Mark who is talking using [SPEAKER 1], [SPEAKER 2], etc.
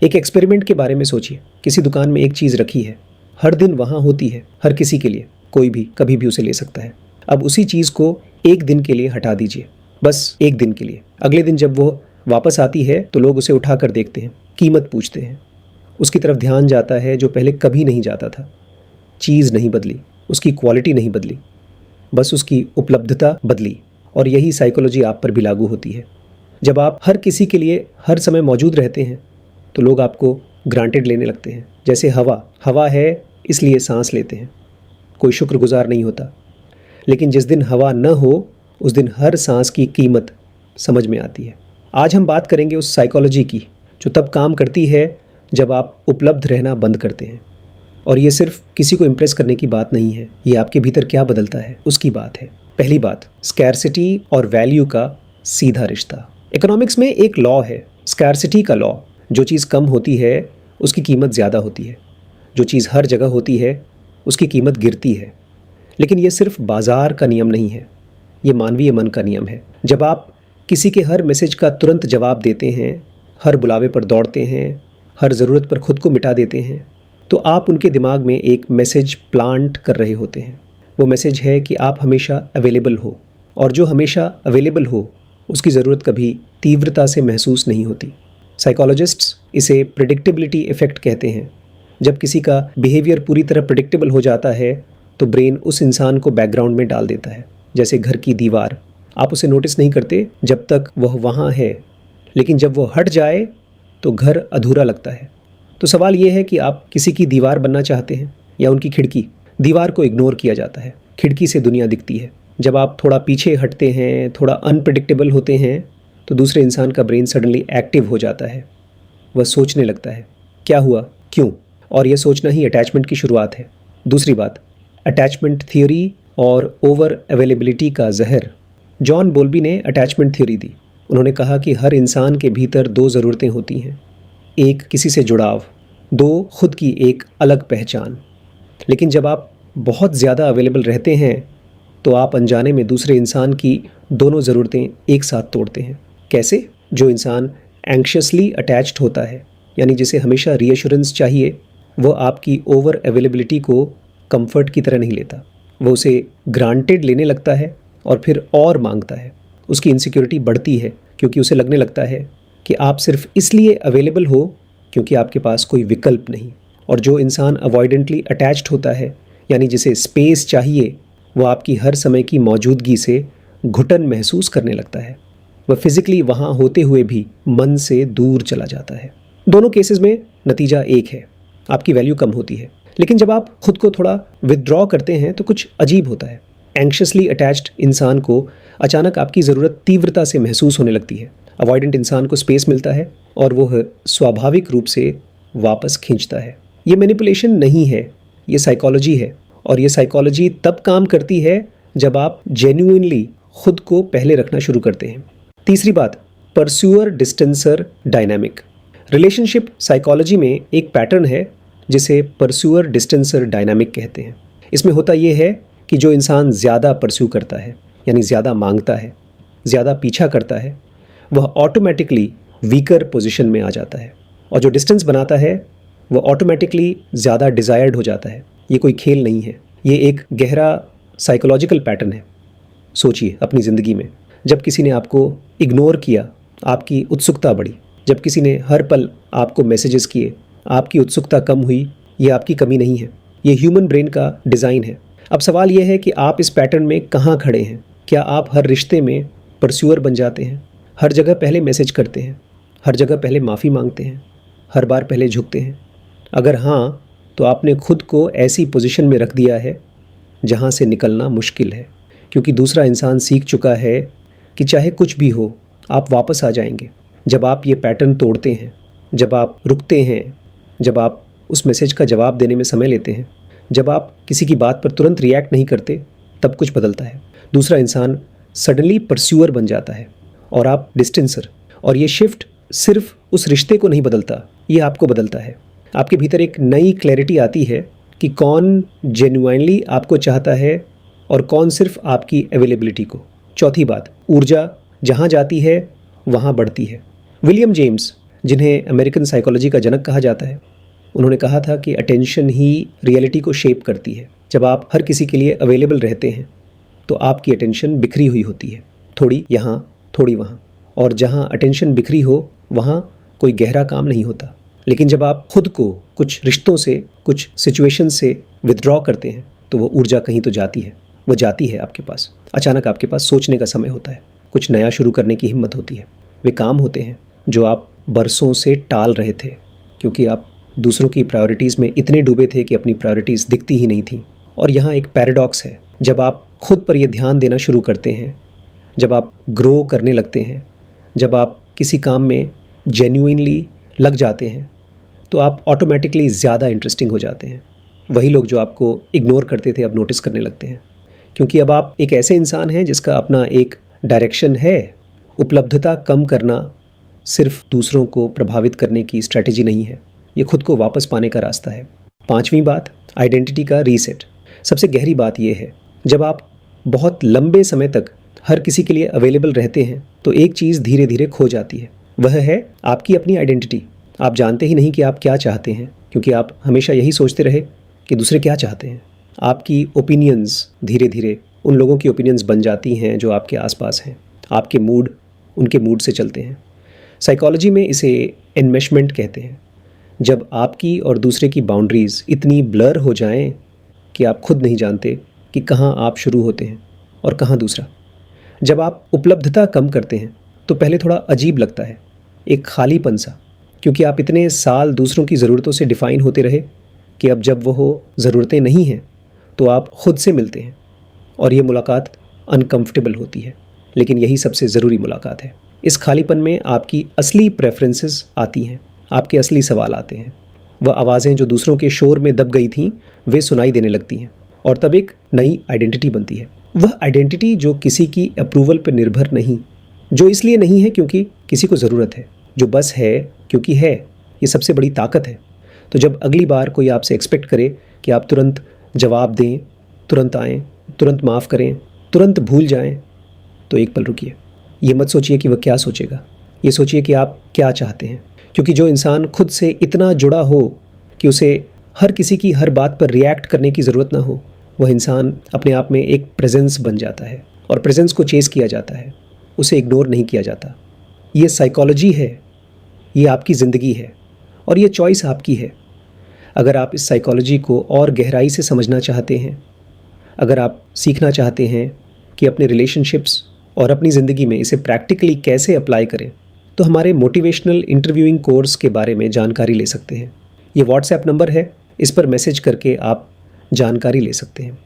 [SPEAKER 1] एक एक्सपेरिमेंट के बारे में सोचिए। किसी दुकान में एक चीज़ रखी है, हर दिन वहाँ होती है, हर किसी के लिए, कोई भी कभी भी उसे ले सकता है। अब उसी चीज़ को एक दिन के लिए हटा दीजिए, बस एक दिन के लिए। अगले दिन जब वो वापस आती है तो लोग उसे उठा कर देखते हैं, कीमत पूछते हैं, उसकी तरफ ध्यान जाता है जो पहले कभी नहीं जाता था। चीज़ नहीं बदली, उसकी क्वालिटी नहीं बदली, बस उसकी उपलब्धता बदली। और यही साइकोलॉजी आप पर भी लागू होती है। जब आप हर किसी के लिए हर समय मौजूद रहते हैं तो लोग आपको ग्रांटेड लेने लगते हैं। जैसे हवा है इसलिए सांस लेते हैं, कोई शुक्रगुजार नहीं होता। लेकिन जिस दिन हवा न हो उस दिन हर सांस की कीमत समझ में आती है। आज हम बात करेंगे उस साइकोलॉजी की जो तब काम करती है जब आप उपलब्ध रहना बंद करते हैं। और ये सिर्फ किसी को इम्प्रेस करने की बात नहीं है, ये आपके भीतर क्या बदलता है उसकी बात है। पहली बात, स्कैर्सिटी और वैल्यू का सीधा रिश्ता। इकोनॉमिक्स में एक लॉ है, स्कैर्सिटी का लॉ। जो चीज़ कम होती है उसकी कीमत ज़्यादा होती है, जो चीज़ हर जगह होती है उसकी कीमत गिरती है। लेकिन ये सिर्फ बाजार का नियम नहीं है, ये मानवीय मन का नियम है। जब आप किसी के हर मैसेज का तुरंत जवाब देते हैं, हर बुलावे पर दौड़ते हैं, हर ज़रूरत पर खुद को मिटा देते हैं, तो आप उनके दिमाग में एक मैसेज प्लांट कर रहे होते हैं। वो मैसेज है कि आप हमेशा अवेलेबल हो, और जो हमेशा अवेलेबल हो उसकी ज़रूरत कभी तीव्रता से महसूस नहीं होती। साइकोलॉजिस्ट्स इसे प्रेडिक्टेबिलिटी इफ़ेक्ट कहते हैं। जब किसी का बिहेवियर पूरी तरह प्रेडिक्टेबल हो जाता है तो ब्रेन उस इंसान को बैकग्राउंड में डाल देता है, जैसे घर की दीवार। आप उसे नोटिस नहीं करते जब तक वह वहाँ है, लेकिन जब वो हट जाए तो घर अधूरा लगता है। तो सवाल ये है कि आप किसी की दीवार बनना चाहते हैं या उनकी खिड़की। दीवार को इग्नोर किया जाता है, खिड़की से दुनिया दिखती है। जब आप थोड़ा पीछे हटते हैं, थोड़ा अनप्रेडिक्टेबल होते हैं, तो दूसरे इंसान का ब्रेन सडनली एक्टिव हो जाता है। वह सोचने लगता है, क्या हुआ, क्यों? और यह सोचना ही अटैचमेंट की शुरुआत है। दूसरी बात, अटैचमेंट थ्योरी और ओवर अवेलेबिलिटी का जहर। जॉन बोल्बी ने अटैचमेंट थ्योरी दी। उन्होंने कहा कि हर इंसान के भीतर दो ज़रूरतें होती हैं, एक किसी से जुड़ाव, दो खुद की एक अलग पहचान। लेकिन जब आप बहुत ज़्यादा अवेलेबल रहते हैं तो आप अनजाने में दूसरे इंसान की दोनों ज़रूरतें एक साथ तोड़ते हैं। कैसे? जो इंसान एंक्शियसली अटैच्ड होता है, यानी जिसे हमेशा रीअश्योरेंस चाहिए, वो आपकी ओवर अवेलेबिलिटी को कंफर्ट की तरह नहीं लेता। वो उसे ग्रांटेड लेने लगता है और फिर और मांगता है। उसकी इनसिक्योरिटी बढ़ती है क्योंकि उसे लगने लगता है कि आप सिर्फ इसलिए अवेलेबल हो क्योंकि आपके पास कोई विकल्प नहीं। और जो इंसान अवॉइडेंटली अटैच्ड होता है, यानी जिसे स्पेस चाहिए, वो आपकी हर समय की मौजूदगी से घुटन महसूस करने लगता है। वह फिजिकली वहाँ होते हुए भी मन से दूर चला जाता है। दोनों केसेस में नतीजा एक है, आपकी वैल्यू कम होती है। लेकिन जब आप खुद को थोड़ा विदड्रॉ करते हैं तो कुछ अजीब होता है। एंक्शियसली अटैच्ड इंसान को अचानक आपकी ज़रूरत तीव्रता से महसूस होने लगती है। अवॉइडेंट इंसान को स्पेस मिलता है और वह स्वाभाविक रूप से वापस खींचता है। ये मैनिपुलेशन नहीं है, ये साइकोलॉजी है। और ये साइकोलॉजी तब काम करती है जब आप जेन्युइनली खुद को पहले रखना शुरू करते हैं। तीसरी बात, परस्यूअर डिस्टेंसर डायनामिक। रिलेशनशिप साइकोलॉजी में एक पैटर्न है जिसे परस्यूअर डिस्टेंसर डायनामिक कहते हैं। इसमें होता यह है कि जो इंसान ज़्यादा परस्यू करता है, यानी ज़्यादा मांगता है, ज़्यादा पीछा करता है, वह ऑटोमेटिकली वीकर पोजीशन में आ जाता है। और जो डिस्टेंस बनाता है वह ऑटोमेटिकली ज़्यादा डिज़ायर्ड हो जाता है। ये कोई खेल नहीं है, ये एक गहरा साइकोलॉजिकल पैटर्न है। सोचिए अपनी ज़िंदगी में, जब किसी ने आपको इग्नोर किया, आपकी उत्सुकता बढ़ी। जब किसी ने हर पल आपको मैसेजेस किए, आपकी उत्सुकता कम हुई। ये आपकी कमी नहीं है, ये ह्यूमन ब्रेन का डिज़ाइन है। अब सवाल यह है कि आप इस पैटर्न में कहाँ खड़े हैं? क्या आप हर रिश्ते में परस्यूअर बन जाते हैं, हर जगह पहले मैसेज करते हैं, हर जगह पहले माफ़ी मांगते हैं, हर बार पहले झुकते हैं? अगर हाँ, तो आपने खुद को ऐसी पोजीशन में रख दिया है जहाँ से निकलना मुश्किल है, क्योंकि दूसरा इंसान सीख चुका है कि चाहे कुछ भी हो आप वापस आ जाएंगे। जब आप ये पैटर्न तोड़ते हैं, जब आप रुकते हैं, जब आप उस मैसेज का जवाब देने में समय लेते हैं, जब आप किसी की बात पर तुरंत रिएक्ट नहीं करते, तब कुछ बदलता है। दूसरा इंसान सडनली परस्यूअर बन जाता है और आप डिस्टेंसर। और ये शिफ्ट सिर्फ उस रिश्ते को नहीं बदलता, ये आपको बदलता है। आपके भीतर एक नई क्लैरिटी आती है कि कौन जेन्युइनली आपको चाहता है और कौन सिर्फ आपकी अवेलेबिलिटी को। चौथी बात, ऊर्जा जहाँ जाती है वहाँ बढ़ती है। विलियम जेम्स जिन्हें अमेरिकन साइकोलॉजी का जनक कहा जाता है, उन्होंने कहा था कि अटेंशन ही रियलिटी को शेप करती है। जब आप हर किसी के लिए अवेलेबल रहते हैं तो आपकी अटेंशन बिखरी हुई होती है, थोड़ी यहाँ थोड़ी वहाँ, और जहाँ अटेंशन बिखरी हो वहाँ कोई गहरा काम नहीं होता। लेकिन जब आप खुद को कुछ रिश्तों से, कुछ सिचुएशन से विथड्रॉ करते हैं तो वो ऊर्जा कहीं तो जाती है, वो जाती है आपके पास। अचानक आपके पास सोचने का समय होता है, कुछ नया शुरू करने की हिम्मत होती है। वे काम होते हैं जो आप बरसों से टाल रहे थे, क्योंकि आप दूसरों की प्रायोरिटीज़ में इतने डूबे थे कि अपनी प्रायोरिटीज़ दिखती ही नहीं थी। और यहाँ एक पैराडॉक्स है, जब आप खुद पर यह ध्यान देना शुरू करते हैं, जब आप ग्रो करने लगते हैं, जब आप किसी काम में जेन्युइनली लग जाते हैं, तो आप ऑटोमेटिकली ज़्यादा इंटरेस्टिंग हो जाते हैं। वही लोग जो आपको इग्नोर करते थे अब नोटिस करने लगते हैं, क्योंकि अब आप एक ऐसे इंसान हैं जिसका अपना एक डायरेक्शन है। उपलब्धता कम करना सिर्फ दूसरों को प्रभावित करने की स्ट्रैटेजी नहीं है, ये खुद को वापस पाने का रास्ता है। 5वीं बात, आइडेंटिटी का रीसेट। सबसे गहरी बात यह है, जब आप बहुत लंबे समय तक हर किसी के लिए अवेलेबल रहते हैं तो एक चीज़ धीरे धीरे खो जाती है, वह है आपकी अपनी आइडेंटिटी। आप जानते ही नहीं कि आप क्या चाहते हैं, क्योंकि आप हमेशा यही सोचते रहे कि दूसरे क्या चाहते हैं। आपकी ओपिनियंस धीरे धीरे उन लोगों की ओपिनियंस बन जाती हैं जो आपके आसपास हैं। आपके मूड उनके मूड से चलते हैं। साइकोलॉजी में इसे एनमेशमेंट कहते हैं। जब आपकी और दूसरे की बाउंड्रीज़ इतनी ब्लर हो जाएं कि आप खुद नहीं जानते कि कहाँ आप शुरू होते हैं और कहाँ दूसरा। जब आप उपलब्धता कम करते हैं तो पहले थोड़ा अजीब लगता है, एक खालीपन सा, क्योंकि आप इतने साल दूसरों की ज़रूरतों से डिफ़ाइन होते रहे कि अब जब वो ज़रूरतें नहीं हैं तो आप खुद से मिलते हैं, और ये मुलाकात अनकम्फर्टेबल होती है, लेकिन यही सबसे ज़रूरी मुलाकात है। इस खालीपन में आपकी असली प्रेफरेंसेस आती हैं, आपके असली सवाल आते हैं। वह आवाज़ें जो दूसरों के शोर में दब गई थीं वे सुनाई देने लगती हैं, और तब एक नई आइडेंटिटी बनती है। वह आइडेंटिटी जो किसी की अप्रूवल पर निर्भर नहीं, जो इसलिए नहीं है क्योंकि किसी को ज़रूरत है, जो बस है क्योंकि है। ये सबसे बड़ी ताकत है। तो जब अगली बार कोई आपसे एक्सपेक्ट करे कि आप तुरंत जवाब दें, तुरंत आएँ, तुरंत माफ़ करें, तुरंत भूल जाएं, तो एक पल रुकिए। ये मत सोचिए कि वह क्या सोचेगा, ये सोचिए कि आप क्या चाहते हैं। क्योंकि जो इंसान खुद से इतना जुड़ा हो कि उसे हर किसी की हर बात पर रिएक्ट करने की ज़रूरत ना हो, वह इंसान अपने आप में एक प्रेजेंस बन जाता है, और प्रेजेंस को चेस किया जाता है, उसे इग्नोर नहीं किया जाता। ये साइकोलॉजी है, ये आपकी ज़िंदगी है, और ये चॉइस आपकी है। अगर आप इस साइकोलॉजी को और गहराई से समझना चाहते हैं, अगर आप सीखना चाहते हैं कि अपने रिलेशनशिप्स और अपनी ज़िंदगी में इसे प्रैक्टिकली कैसे अप्लाई करें, तो हमारे मोटिवेशनल इंटरव्यूइंग कोर्स के बारे में जानकारी ले सकते हैं। ये व्हाट्सएप नंबर है, इस पर मैसेज करके आप जानकारी ले सकते हैं।